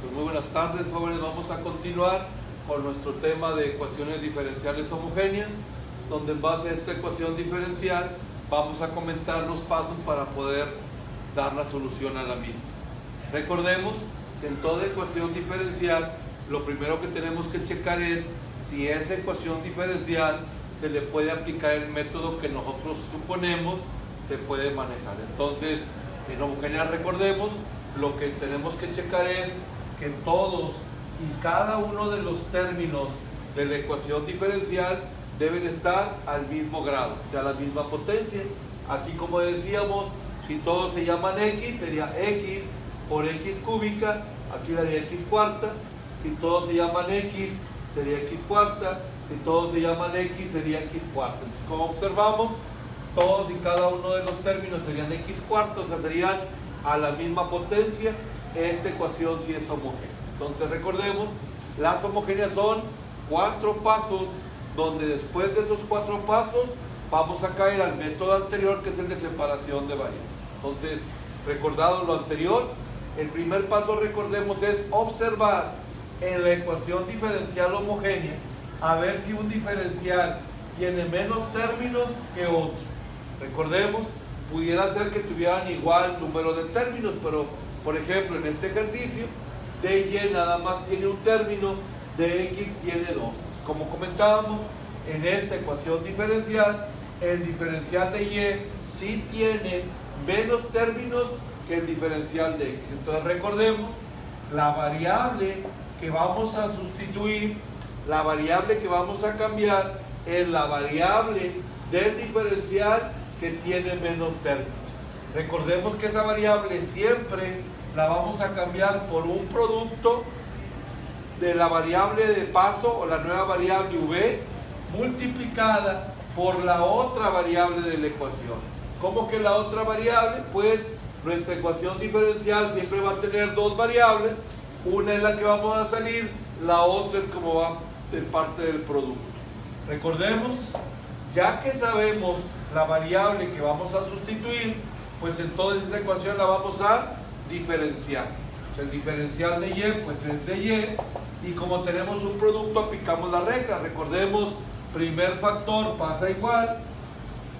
Pues muy buenas tardes, jóvenes. Vamos a continuar con nuestro tema de ecuaciones diferenciales homogéneas, donde en base a esta ecuación diferencial vamos a comentar los pasos para poder dar la solución a la misma. Recordemos que en toda ecuación diferencial lo primero que tenemos que checar es si esa ecuación diferencial se le puede aplicar el método que nosotros suponemos se puede manejar. Entonces, en homogéneas, recordemos, lo que tenemos que checar es que todos y cada uno de los términos de la ecuación diferencial deben estar al mismo grado, o sea, la misma potencia. Aquí, como decíamos, si todos se llaman x, sería x por x cúbica, aquí daría x cuarta. Si todos se llaman x, sería x cuarta. Si todos se llaman x, sería x cuarta. Entonces, como observamos, todos y cada uno de los términos serían x cuarta, o sea, serían a la misma potencia. Esta ecuación sí es homogénea. Entonces, recordemos, las homogéneas son 4 pasos, donde después de esos 4 pasos vamos a caer al método anterior, que es el de separación de variables. Entonces, recordado lo anterior, el primer paso, recordemos, es observar en la ecuación diferencial homogénea a ver si un diferencial tiene menos términos que otro. Recordemos, pudiera ser que tuvieran igual número de términos, pero por ejemplo en este ejercicio de y nada más tiene un término, de x tiene 2. Como comentábamos, en esta ecuación diferencial, el diferencial de y sí tiene menos términos que el diferencial de x. Entonces recordemos, la variable que vamos a sustituir, la variable que vamos a cambiar es la variable del diferencial que tiene menos términos. Recordemos que esa variable siempre la vamos a cambiar por un producto de la variable de paso o la nueva variable v multiplicada por la otra variable de la ecuación. ¿Cómo que la otra variable? Pues nuestra ecuación diferencial siempre va a tener dos variables, una es la que vamos a salir, la otra es como va de parte del producto. Recordemos, ya que sabemos la variable que vamos a sustituir, pues entonces esa ecuación la vamos a diferenciar. El diferencial de y pues es de y como tenemos un producto aplicamos la regla. Recordemos, primer factor pasa igual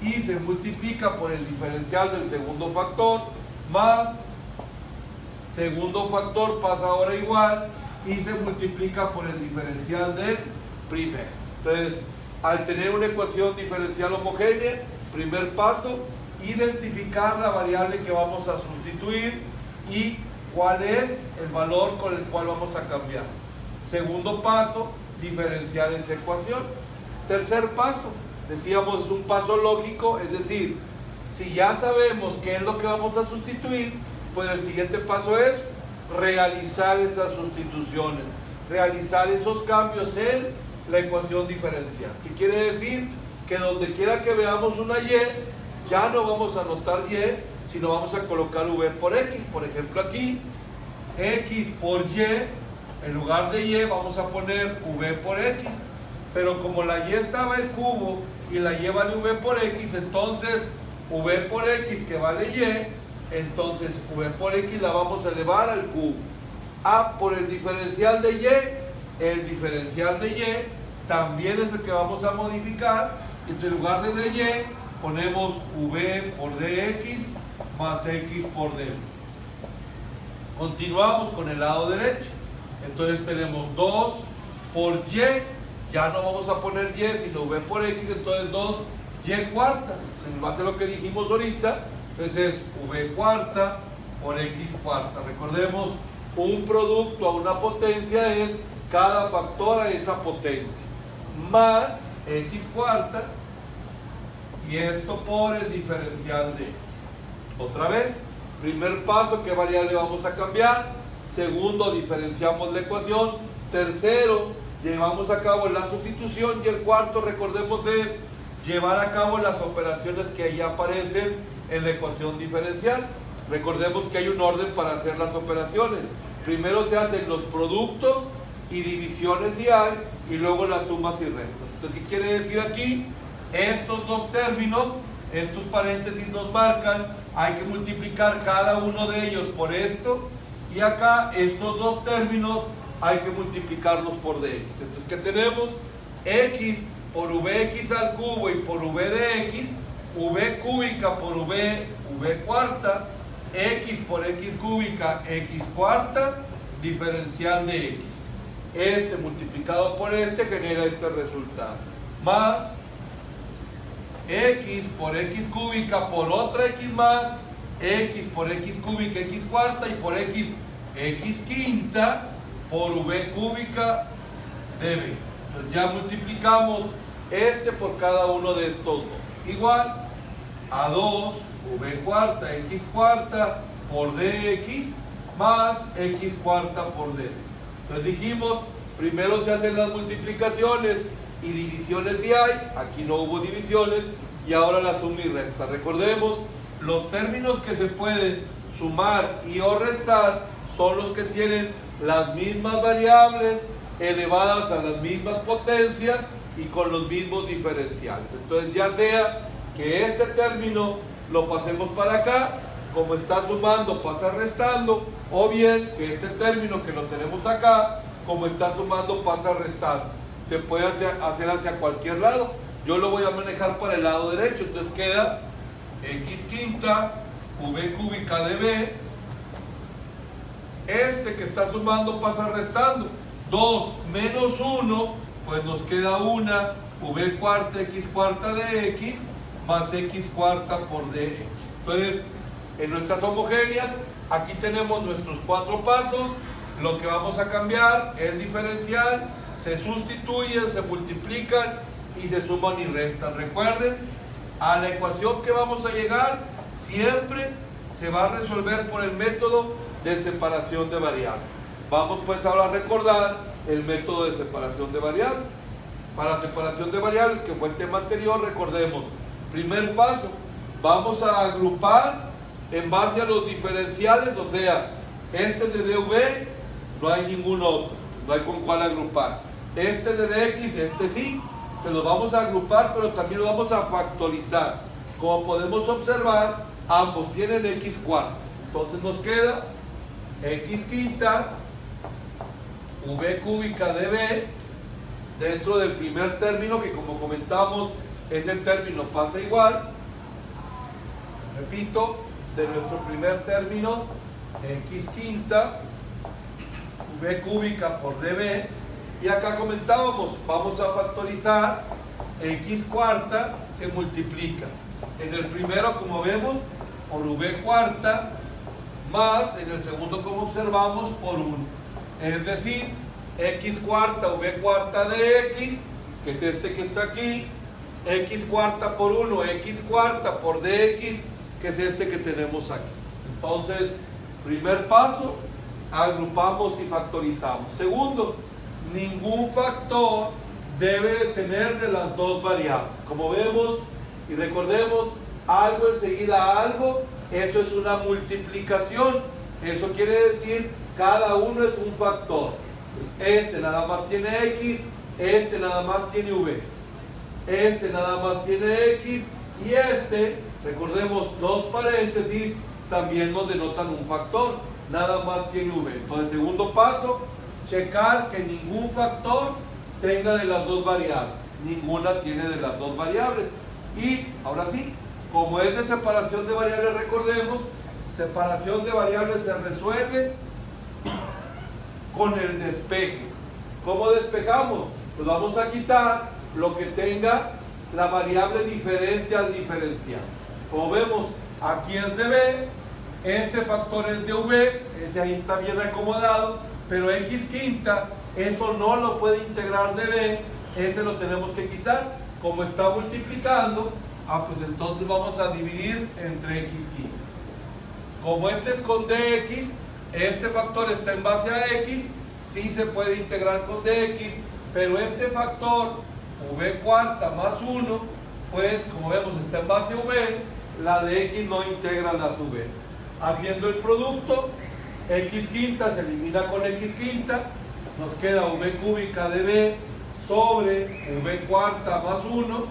y se multiplica por el diferencial del segundo factor, más segundo factor pasa ahora igual y se multiplica por el diferencial del primero. Entonces, al tener una ecuación diferencial homogénea, primer paso, identificar la variable que vamos a sustituir y cuál es el valor con el cual vamos a cambiar. Segundo paso, diferenciar esa ecuación. Tercer paso, decíamos, es un paso lógico, es decir, si ya sabemos qué es lo que vamos a sustituir, pues el siguiente paso es realizar esas sustituciones, realizar esos cambios en la ecuación diferencial. ¿Qué quiere decir? Que donde quiera que veamos una y, ya no vamos a anotar y, sino vamos a colocar v por x. Por ejemplo, aquí, x por y, en lugar de y vamos a poner v por x. Pero como la y estaba el cubo y la y vale v por x, entonces v por x que vale y, entonces v por x la vamos a elevar al cubo. Por el diferencial de y, el diferencial de y también es el que vamos a modificar. En lugar de y ponemos v por dx más x por dy. Continuamos con el lado derecho. Entonces tenemos 2 por y, ya no vamos a poner y sino v por x, entonces 2y cuarta. En base a lo que dijimos ahorita, entonces es v cuarta por x cuarta. Recordemos, un producto a una potencia es cada factor a esa potencia, más x cuarta, y esto por el diferencial de x. Otra vez, primer paso, ¿qué variable vamos a cambiar? Segundo, diferenciamos la ecuación. Tercero, llevamos a cabo la sustitución. Y el cuarto, recordemos, es llevar a cabo las operaciones que ahí aparecen en la ecuación diferencial. Recordemos que hay un orden para hacer las operaciones. Primero se hacen los productos y divisiones si hay, y luego las sumas y restas. Entonces, ¿qué quiere decir aquí? Estos dos términos, estos paréntesis nos marcan, hay que multiplicar cada uno de ellos por esto, y acá estos dos términos hay que multiplicarlos por dx. Entonces, ¿qué tenemos? X por vx al cubo y por v de x, v cúbica por v cuarta, x por x cúbica, x cuarta, diferencial de x. Este multiplicado por este genera este resultado. Más x por x cúbica por otra x más, x por x cúbica, x cuarta, y por x quinta por v cúbica de v. Entonces ya multiplicamos este por cada uno de estos dos. Igual a 2 v cuarta x cuarta por dx más x cuarta por dv. Entonces dijimos, primero se hacen las multiplicaciones y divisiones si hay. Aquí no hubo divisiones, y ahora la suma y resta. Recordemos, los términos que se pueden sumar y o restar son los que tienen las mismas variables elevadas a las mismas potencias y con los mismos diferenciales. Entonces, ya sea que este término lo pasemos para acá, como está sumando pasa restando, o bien que este término que lo tenemos acá, como está sumando pasa restando. Se puede hacer hacia cualquier lado. Yo lo voy a manejar para el lado derecho. Entonces queda x quinta v cúbica de v. Este que está sumando pasa restando. 2 menos 1, pues nos queda una v cuarta x cuarta de x más x cuarta por dx. Entonces, en nuestras homogéneas, aquí tenemos nuestros 4 pasos. Lo que vamos a cambiar es el diferencial, se sustituyen, se multiplican y se suman y restan. Recuerden, a la ecuación que vamos a llegar siempre se va a resolver por el método de separación de variables. Vamos pues ahora a recordar el método de separación de variables. Para separación de variables, que fue el tema anterior, recordemos, primer paso, vamos a agrupar en base a los diferenciales, o sea, este de dv, no hay ningún otro, no hay con cuál agrupar. Este de dx, este sí, se los vamos a agrupar, pero también lo vamos a factorizar. Como podemos observar, ambos tienen x cuarta. Entonces nos queda x quinta v cúbica de v dentro del primer término, que como comentamos es el término pasa igual. Repito, de nuestro primer término, x quinta v cúbica por dv. Y acá comentábamos, vamos a factorizar x cuarta que multiplica en el primero, como vemos, por v cuarta, más en el segundo, como observamos, por 1. Es decir, x cuarta v cuarta de x, que es este que está aquí, x cuarta por 1, x cuarta por dx, que es este que tenemos aquí. Entonces, primer paso, agrupamos y factorizamos. Segundo, ningún factor debe tener de las dos variables. Como vemos y recordemos, algo enseguida a algo, eso es una multiplicación. Eso quiere decir, cada uno es un factor. Pues este nada más tiene x, este nada más tiene v, este nada más tiene x, y este, recordemos, dos paréntesis, también nos denotan un factor, nada más tiene v. Entonces, segundo paso, checar que ningún factor tenga de las dos variables. Ninguna tiene de las dos variables. Y ahora sí, como es de separación de variables, recordemos, separación de variables se resuelve con el despeje. ¿Cómo despejamos? Pues vamos a quitar lo que tenga la variable diferente al diferencial. Como vemos, aquí es de b, este factor es de v, ese ahí está bien acomodado, pero x quinta, eso no lo puede integrar de b, ese lo tenemos que quitar. Como está multiplicando, pues entonces vamos a dividir entre x quinta. Como este es con dx, este factor está en base a x, sí se puede integrar con dx, pero este factor, v cuarta más 1, pues como vemos está en base a v, la de x no integra las v. Haciendo el producto, x quinta se elimina con x quinta, nos queda v cúbica de v sobre v cuarta más 1,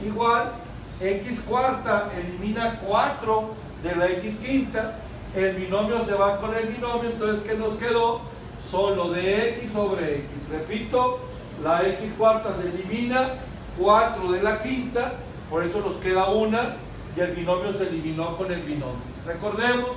igual x cuarta elimina 4 de la x quinta, el binomio se va con el binomio, entonces ¿qué nos quedó? Solo de x sobre x. Repito, la x cuarta se elimina, 4 de la quinta, por eso nos queda una, y el binomio se eliminó con el binomio. Recordemos,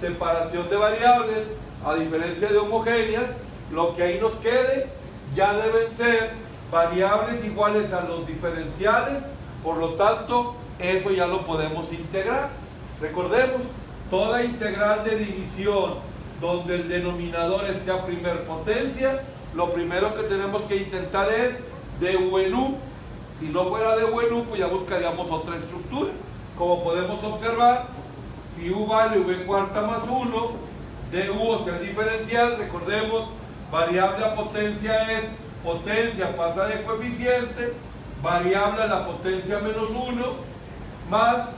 separación de variables, a diferencia de homogéneas, lo que ahí nos quede ya deben ser variables iguales a los diferenciales, por lo tanto, eso ya lo podemos integrar. Recordemos, toda integral de división donde el denominador esté a primer potencia, lo primero que tenemos que intentar es du en u. Si no fuera du en u, pues ya buscaríamos otra estructura. Como podemos observar, si u vale v cuarta más 1, du, o sea, el diferencial, recordemos, variable a potencia es potencia pasa de coeficiente, variable a la potencia menos 1, más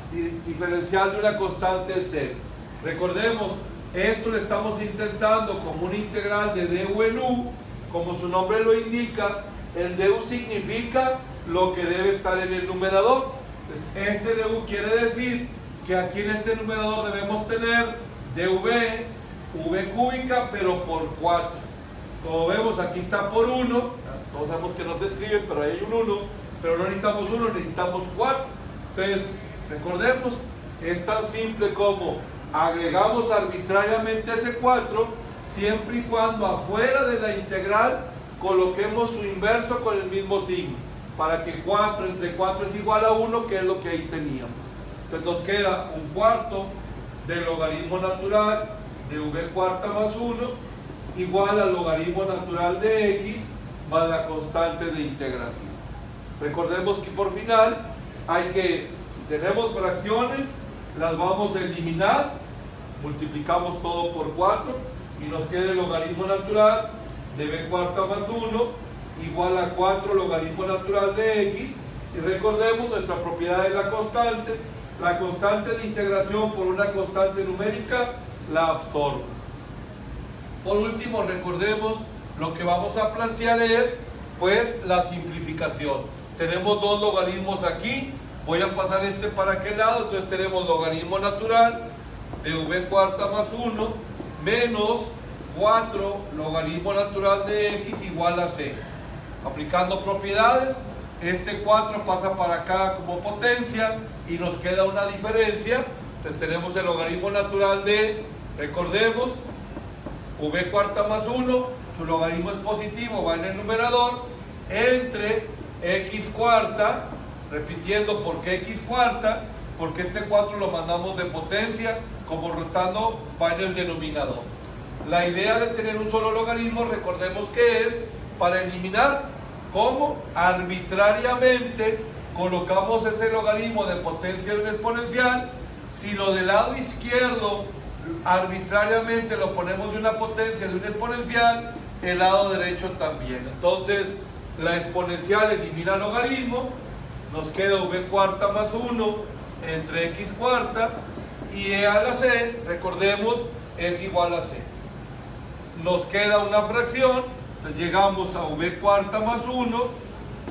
diferencial de una constante es 0. Recordemos, esto lo estamos intentando como una integral de du en u, como su nombre lo indica, el du significa lo que debe estar en el numerador. Entonces, este du quiere decir que aquí en este numerador debemos tener dv, v cúbica, pero por 4. Como vemos, aquí está por 1, todos sabemos que no se escribe, pero ahí hay un 1, pero no necesitamos 1, necesitamos 4. Entonces, recordemos, es tan simple como agregamos arbitrariamente ese 4, siempre y cuando afuera de la integral coloquemos su inverso con el mismo signo, para que 4 entre 4 es igual a 1, que es lo que ahí teníamos. Entonces nos queda un cuarto del logaritmo natural de v cuarta más 1 igual al logaritmo natural de x más la constante de integración. Recordemos que por final si tenemos fracciones, las vamos a eliminar, multiplicamos todo por 4 y nos queda el logaritmo natural de v cuarta más 1 igual a 4 logaritmo natural de x, y recordemos nuestra propiedad de la constante de integración por una constante numérica la absorbo. Por último, recordemos, lo que vamos a plantear es pues la simplificación. Tenemos dos logaritmos aquí, voy a pasar este para aquel lado, entonces tenemos logaritmo natural de v cuarta más 1 menos 4 logaritmo natural de x igual a c. Aplicando propiedades, este 4 pasa para acá como potencia y nos queda una diferencia. Entonces tenemos el logaritmo natural de, recordemos, v cuarta más 1, su logaritmo es positivo, va en el numerador, entre x cuarta, repitiendo por qué x cuarta, porque este 4 lo mandamos de potencia, como restando va en el denominador. La idea de tener un solo logaritmo, recordemos que es para eliminar. ¿Cómo? Arbitrariamente colocamos ese logaritmo de potencia de un exponencial. Si lo del lado izquierdo arbitrariamente lo ponemos de una potencia de un exponencial, el lado derecho también. Entonces la exponencial elimina logaritmo, nos queda v cuarta más 1 entre x cuarta, y e a la c, recordemos, es igual a c. Nos queda una fracción. Llegamos a v cuarta más 1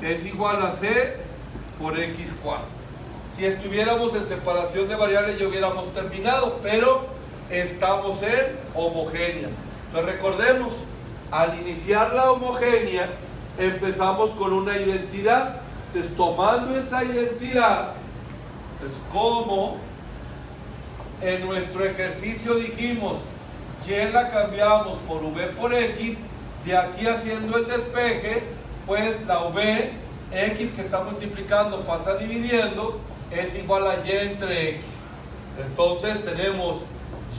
es igual a c por x cuarta. Si estuviéramos en separación de variables ya hubiéramos terminado, pero estamos en homogéneas. Entonces recordemos, al iniciar la homogénea empezamos con una identidad. Entonces tomando esa identidad, pues como en nuestro ejercicio dijimos y la cambiamos por v por x, de aquí haciendo el despeje, pues la v, x que está multiplicando pasa dividiendo, es igual a y entre x. Entonces tenemos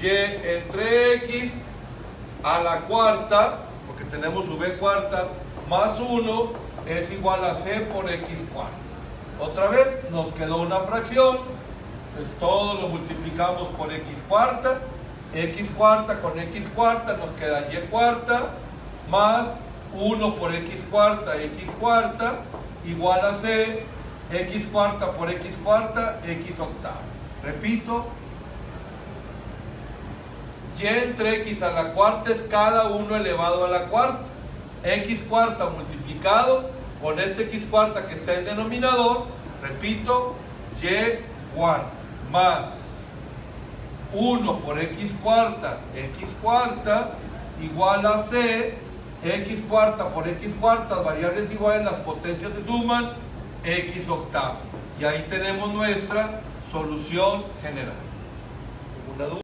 y entre x a la cuarta, porque tenemos v cuarta más 1, es igual a c por x cuarta. Otra vez nos quedó una fracción, pues todo lo multiplicamos por x cuarta con x cuarta nos queda y cuarta, más 1 por x cuarta igual a c, x cuarta por x cuarta, x octava. Repito, y entre x a la cuarta es cada 1 elevado a la cuarta. X cuarta multiplicado con este x cuarta que está en denominador, repito, y cuarta, más 1 por x cuarta igual a c, x cuarta por x cuartas, variables iguales, las potencias se suman, x octavo. Y ahí tenemos nuestra solución general. ¿Alguna duda?